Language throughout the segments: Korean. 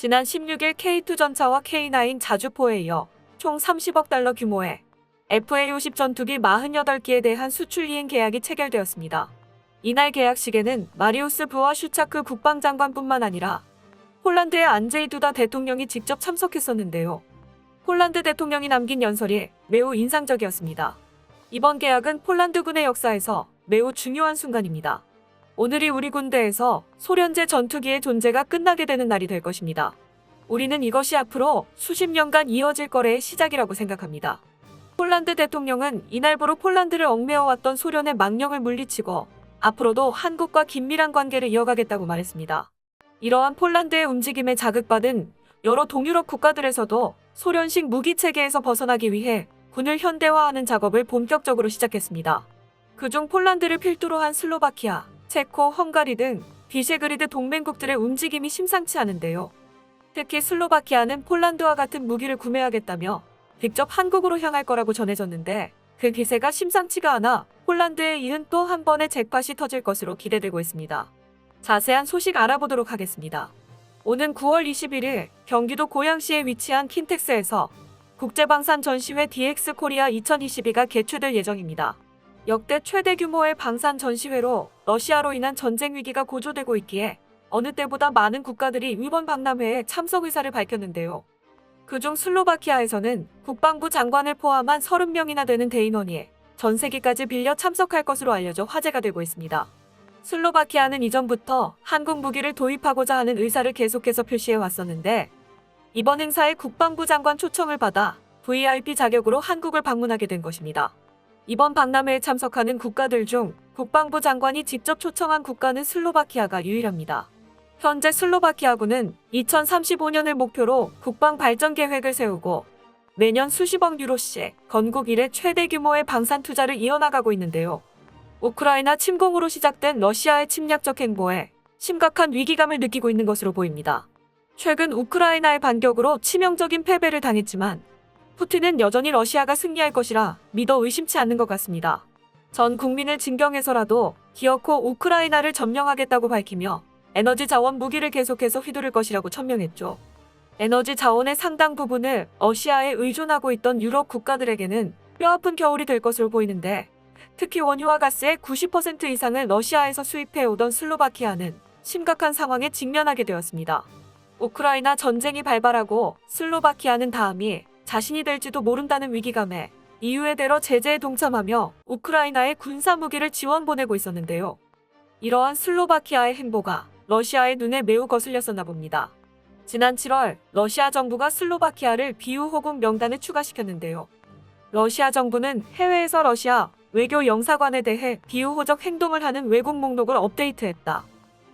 지난 16일 K2 전차와 K9 자주포에 이어 총 30억 달러 규모의 FA-50 전투기 48기에 대한 수출 이행 계약이 체결되었습니다. 이날 계약식에는 마리우스 부와 슈차크 국방장관뿐만 아니라 폴란드의 안제이 두다 대통령이 직접 참석했었는데요. 폴란드 대통령이 남긴 연설이 매우 인상적이었습니다. 이번 계약은 폴란드군의 역사에서 매우 중요한 순간입니다. 오늘이 우리 군대에서 소련제 전투기의 존재가 끝나게 되는 날이 될 것입니다. 우리는 이것이 앞으로 수십 년간 이어질 거래의 시작이라고 생각합니다. 폴란드 대통령은 이날부로 폴란드를 얽매어왔던 소련의 망령을 물리치고 앞으로도 한국과 긴밀한 관계를 이어가겠다고 말했습니다. 이러한 폴란드의 움직임에 자극받은 여러 동유럽 국가들에서도 소련식 무기체계에서 벗어나기 위해 군을 현대화하는 작업을 본격적으로 시작했습니다. 그중 폴란드를 필두로 한 슬로바키아, 체코, 헝가리 등 비셰그리드 동맹국들의 움직임이 심상치 않은데요. 특히 슬로바키아는 폴란드와 같은 무기를 구매하겠다며 직접 한국으로 향할 거라고 전해졌는데 그 기세가 심상치가 않아 폴란드에 이은 또 한 번의 잭팟이 터질 것으로 기대되고 있습니다. 자세한 소식 알아보도록 하겠습니다. 오는 9월 21일 경기도 고양시에 위치한 킨텍스에서 국제방산 전시회 DX 코리아 2022가 개최될 예정입니다. 역대 최대 규모의 방산 전시회로 러시아로 인한 전쟁 위기가 고조되고 있기에 어느 때보다 많은 국가들이 이번 박람회에 참석 의사를 밝혔는데요. 그중 슬로바키아에서는 국방부 장관을 포함한 30명이나 되는 대인원이 전세기까지 빌려 참석할 것으로 알려져 화제가 되고 있습니다. 슬로바키아는 이전부터 한국 무기를 도입하고자 하는 의사를 계속해서 표시해 왔었는데 이번 행사에 국방부 장관 초청을 받아 VIP 자격으로 한국을 방문하게 된 것입니다. 이번 박람회에 참석하는 국가들 중 국방부 장관이 직접 초청한 국가는 슬로바키아가 유일합니다. 현재 슬로바키아군은 2035년을 목표로 국방 발전 계획을 세우고 매년 수십억 유로씩 건국 이래 최대 규모의 방산 투자를 이어나가고 있는데요. 우크라이나 침공으로 시작된 러시아의 침략적 행보에 심각한 위기감을 느끼고 있는 것으로 보입니다. 최근 우크라이나의 반격으로 치명적인 패배를 당했지만 푸틴은 여전히 러시아가 승리할 것이라 믿어 의심치 않는 것 같습니다. 전 국민을 진경해서라도 기어코 우크라이나를 점령하겠다고 밝히며 에너지 자원 무기를 계속해서 휘두를 것이라고 천명했죠. 에너지 자원의 상당 부분을 러시아에 의존하고 있던 유럽 국가들에게는 뼈아픈 겨울이 될 것으로 보이는데 특히 원유와 가스의 90% 이상을 러시아에서 수입해오던 슬로바키아는 심각한 상황에 직면하게 되었습니다. 우크라이나 전쟁이 발발하고 슬로바키아는 다음이 자신이 될지도 모른다는 위기감에 EU에 대러 제재에 동참하며 우크라이나에 군사 무기를 지원 보내고 있었는데요. 이러한 슬로바키아의 행보가 러시아의 눈에 매우 거슬렸었나 봅니다. 지난 7월 러시아 정부가 슬로바키아를 비우호국 명단에 추가시켰는데요. 러시아 정부는 해외에서 러시아 외교 영사관에 대해 비우호적 행동을 하는 외국 목록을 업데이트했다.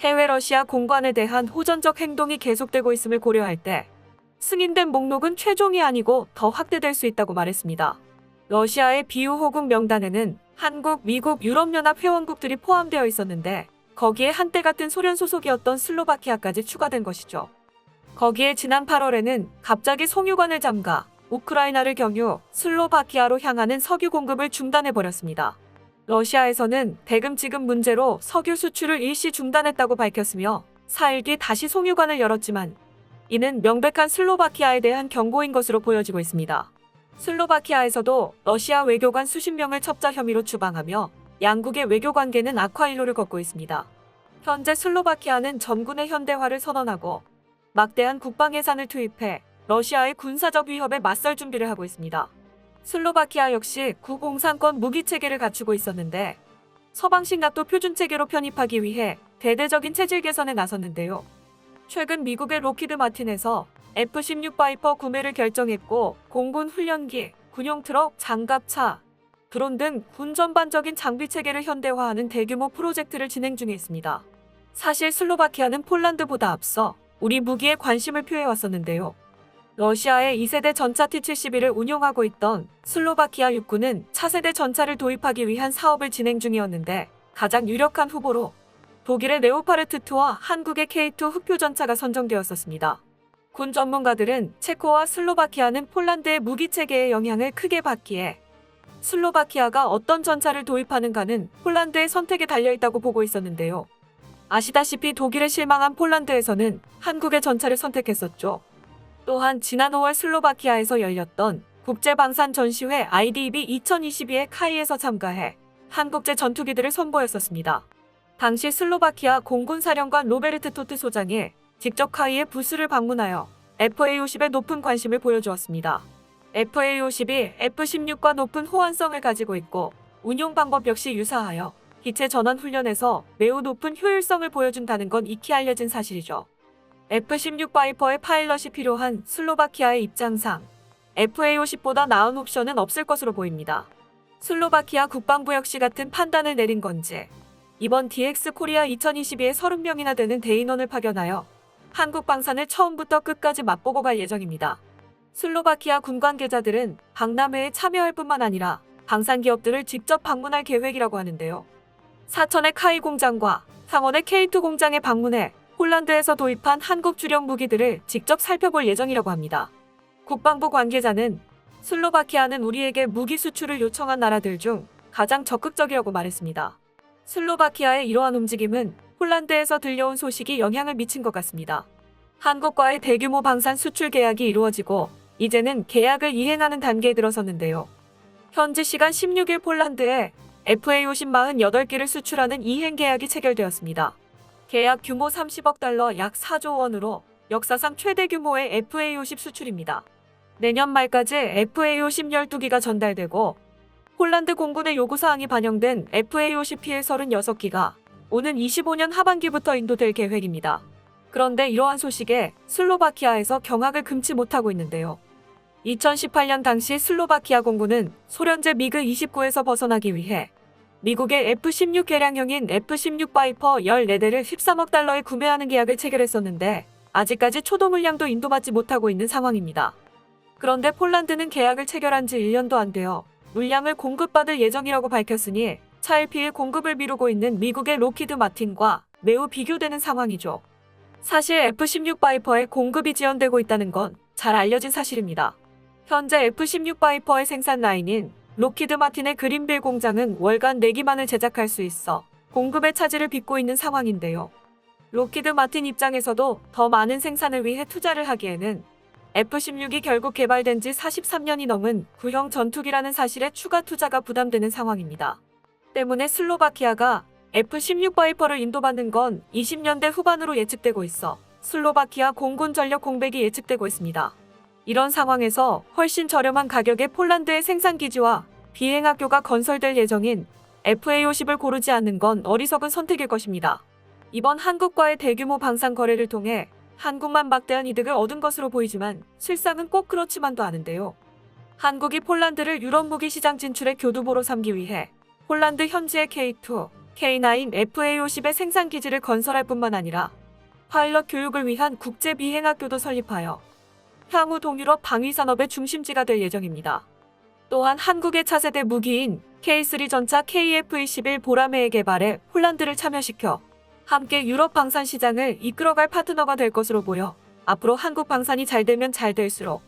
해외 러시아 공관에 대한 호전적 행동이 계속되고 있음을 고려할 때 승인된 목록은 최종이 아니고 더 확대될 수 있다고 말했습니다. 러시아의 비우호국 명단에는 한국, 미국, 유럽연합 회원국들이 포함되어 있었는데 거기에 한때 같은 소련 소속이었던 슬로바키아까지 추가된 것이죠. 거기에 지난 8월에는 갑자기 송유관을 잠가 우크라이나를 경유 슬로바키아로 향하는 석유 공급을 중단해버렸습니다. 러시아에서는 대금 지급 문제로 석유 수출을 일시 중단했다고 밝혔으며 4일 뒤 다시 송유관을 열었지만 이는 명백한 슬로바키아에 대한 경고인 것으로 보여지고 있습니다. 슬로바키아에서도 러시아 외교관 수십 명을 첩자 혐의로 추방하며 양국의 외교 관계는 악화일로를 걷고 있습니다. 현재 슬로바키아는 전군의 현대화를 선언하고 막대한 국방 예산을 투입해 러시아의 군사적 위협에 맞설 준비를 하고 있습니다. 슬로바키아 역시 구공산권 무기체계를 갖추고 있었는데 서방식 나토 표준체계로 편입하기 위해 대대적인 체질 개선에 나섰는데요. 최근 미국의 로키드 마틴에서 F-16 바이퍼 구매를 결정했고 공군 훈련기, 군용 트럭, 장갑차, 드론 등 군 전반적인 장비 체계를 현대화하는 대규모 프로젝트를 진행 중에 있습니다. 사실 슬로바키아는 폴란드보다 앞서 우리 무기에 관심을 표해왔었는데요. 러시아의 2세대 전차 T-72를 운용하고 있던 슬로바키아 육군은 차세대 전차를 도입하기 위한 사업을 진행 중이었는데 가장 유력한 후보로 독일의 레오파르트2와 한국의 K2 흑표 전차가 선정되었었습니다. 군 전문가들은 체코와 슬로바키아는 폴란드의 무기 체계의 영향을 크게 받기에 슬로바키아가 어떤 전차를 도입하는가는 폴란드의 선택에 달려있다고 보고 있었는데요. 아시다시피 독일에 실망한 폴란드에서는 한국의 전차를 선택했었죠. 또한 지난 5월 슬로바키아에서 열렸던 국제방산 전시회 IDB 2022에 카이에서 참가해 한국제 전투기들을 선보였었습니다. 당시 슬로바키아 공군사령관 로베르트 토트 소장이 직접 카이의 부스를 방문하여 FA-50에 높은 관심을 보여주었습니다. FA-50이 F-16과 높은 호환성을 가지고 있고 운용 방법 역시 유사하여 기체 전원 훈련에서 매우 높은 효율성을 보여준다는 건 익히 알려진 사실이죠. F-16 바이퍼의 파일럿이 필요한 슬로바키아의 입장상 FA-50보다 나은 옵션은 없을 것으로 보입니다. 슬로바키아 국방부 역시 같은 판단을 내린 건지 이번 DX 코리아 2022에 30명이나 되는 대인원을 파견하여 한국 방산을 처음부터 끝까지 맛보고 갈 예정입니다. 슬로바키아 군 관계자들은 박람회에 참여할 뿐만 아니라 방산 기업들을 직접 방문할 계획이라고 하는데요. 사천의 카이 공장과 상원의 K2 공장에 방문해 폴란드에서 도입한 한국 주력 무기들을 직접 살펴볼 예정이라고 합니다. 국방부 관계자는 슬로바키아는 우리에게 무기 수출을 요청한 나라들 중 가장 적극적이라고 말했습니다. 슬로바키아의 이러한 움직임은 폴란드에서 들려온 소식이 영향을 미친 것 같습니다. 한국과의 대규모 방산 수출 계약이 이루어지고 이제는 계약을 이행하는 단계에 들어섰는데요. 현지 시간 16일 폴란드에 FA-50 48개를 수출하는 이행 계약이 체결되었습니다. 계약 규모 30억 달러 약 4조 원으로 역사상 최대 규모의 FA-50 수출입니다. 내년 말까지 FA-50 12기가 전달되고 폴란드 공군의 요구사항이 반영된 FA-50 PL-36기가 오는 25년 하반기부터 인도될 계획입니다. 그런데 이러한 소식에 슬로바키아에서 경악을 금치 못하고 있는데요. 2018년 당시 슬로바키아 공군은 소련제 미그 29에서 벗어나기 위해 미국의 F-16 개량형인 F-16 바이퍼 14대를 13억 달러에 구매하는 계약을 체결했었는데 아직까지 초도 물량도 인도받지 못하고 있는 상황입니다. 그런데 폴란드는 계약을 체결한 지 1년도 안 되어 물량을 공급받을 예정이라고 밝혔으니 차일피일 공급을 미루고 있는 미국의 로키드 마틴과 매우 비교되는 상황이죠. 사실 F-16 바이퍼의 공급이 지연되고 있다는 건 잘 알려진 사실입니다. 현재 F-16 바이퍼의 생산 라인인 로키드 마틴의 그린빌 공장은 월간 4기만을 제작할 수 있어 공급의 차질을 빚고 있는 상황인데요. 로키드 마틴 입장에서도 더 많은 생산을 위해 투자를 하기에는 F-16이 결국 개발된 지 43년이 넘은 구형 전투기라는 사실에 추가 투자가 부담되는 상황입니다. 때문에 슬로바키아가 F-16 바이퍼를 인도받는 건 20년대 후반으로 예측되고 있어 슬로바키아 공군 전력 공백이 예측되고 있습니다. 이런 상황에서 훨씬 저렴한 가격에 폴란드의 생산기지와 비행학교가 건설될 예정인 FA-50을 고르지 않는 건 어리석은 선택일 것입니다. 이번 한국과의 대규모 방산 거래를 통해 한국만 막대한 이득을 얻은 것으로 보이지만 실상은 꼭 그렇지만도 않은데요. 한국이 폴란드를 유럽 무기 시장 진출의 교두보로 삼기 위해 폴란드 현지의 K2, K9 FA-50의 생산기지를 건설할 뿐만 아니라 파일럿 교육을 위한 국제 비행학교도 설립하여 향후 동유럽 방위산업의 중심지가 될 예정입니다. 또한 한국의 차세대 무기인 K3 전차 KF-21 보라매의 개발에 폴란드를 참여시켜 함께 유럽 방산 시장을 이끌어갈 파트너가 될 것으로 보여 앞으로 한국 방산이 잘 되면 잘 될수록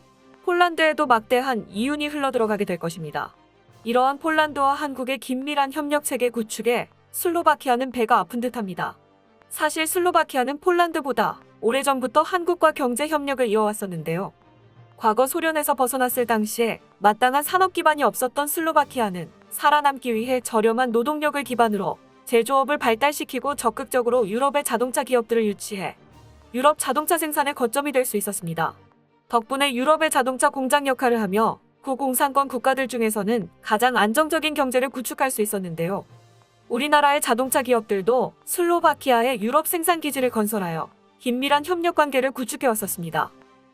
폴란드에도 막대한 이윤이 흘러들어가게 될 것입니다. 이러한 폴란드와 한국의 긴밀한 협력체계 구축에 슬로바키아는 배가 아픈 듯합니다. 사실 슬로바키아는 폴란드보다 오래전부터 한국과 경제 협력을 이어왔었는데요. 과거 소련에서 벗어났을 당시에 마땅한 산업 기반이 없었던 슬로바키아는 살아남기 위해 저렴한 노동력을 기반으로 제조업을 발달시키고 적극적으로 유럽의 자동차 기업들을 유치해 유럽 자동차 생산의 거점이 될 수 있었습니다. 덕분에 유럽의 자동차 공장 역할을 하며 구공산권 국가들 중에서는 가장 안정적인 경제를 구축할 수 있었는데요. 우리나라의 자동차 기업들도 슬로바키아의 유럽 생산 기지를 건설하여 긴밀한 협력 관계를 구축해 왔었습니다.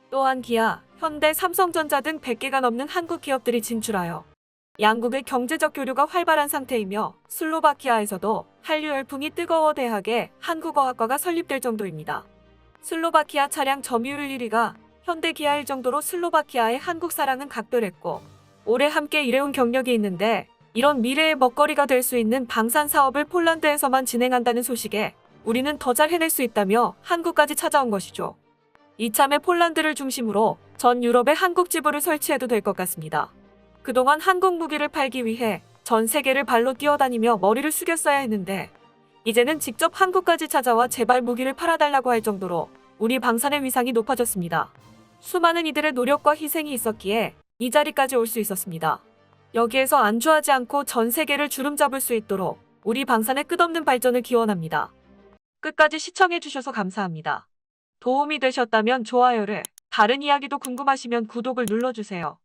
또한 기아, 현대, 삼성전자 등 100개가 넘는 한국 기업들이 진출하여 양국의 경제적 교류가 활발한 상태이며 슬로바키아에서도 한류 열풍이 뜨거워 대학에 한국어학과가 설립될 정도입니다. 슬로바키아 차량 점유율 1위가 현대 기아일 정도로 슬로바키아의 한국 사랑은 각별했고 오래 함께 일해온 경력이 있는데 이런 미래의 먹거리가 될 수 있는 방산 사업을 폴란드에서만 진행한다는 소식에 우리는 더 잘 해낼 수 있다며 한국까지 찾아온 것이죠. 이참에 폴란드를 중심으로 전 유럽에 한국 지부를 설치해도 될 것 같습니다. 그동안 한국 무기를 팔기 위해 전 세계를 발로 뛰어다니며 머리를 숙였어야 했는데 이제는 직접 한국까지 찾아와 제발 무기를 팔아달라고 할 정도로 우리 방산의 위상이 높아졌습니다. 수많은 이들의 노력과 희생이 있었기에 이 자리까지 올 수 있었습니다. 여기에서 안주하지 않고 전 세계를 주름잡을 수 있도록 우리 방산의 끝없는 발전을 기원합니다. 끝까지 시청해주셔서 감사합니다. 도움이 되셨다면 좋아요를, 다른 이야기도 궁금하시면 구독을 눌러주세요.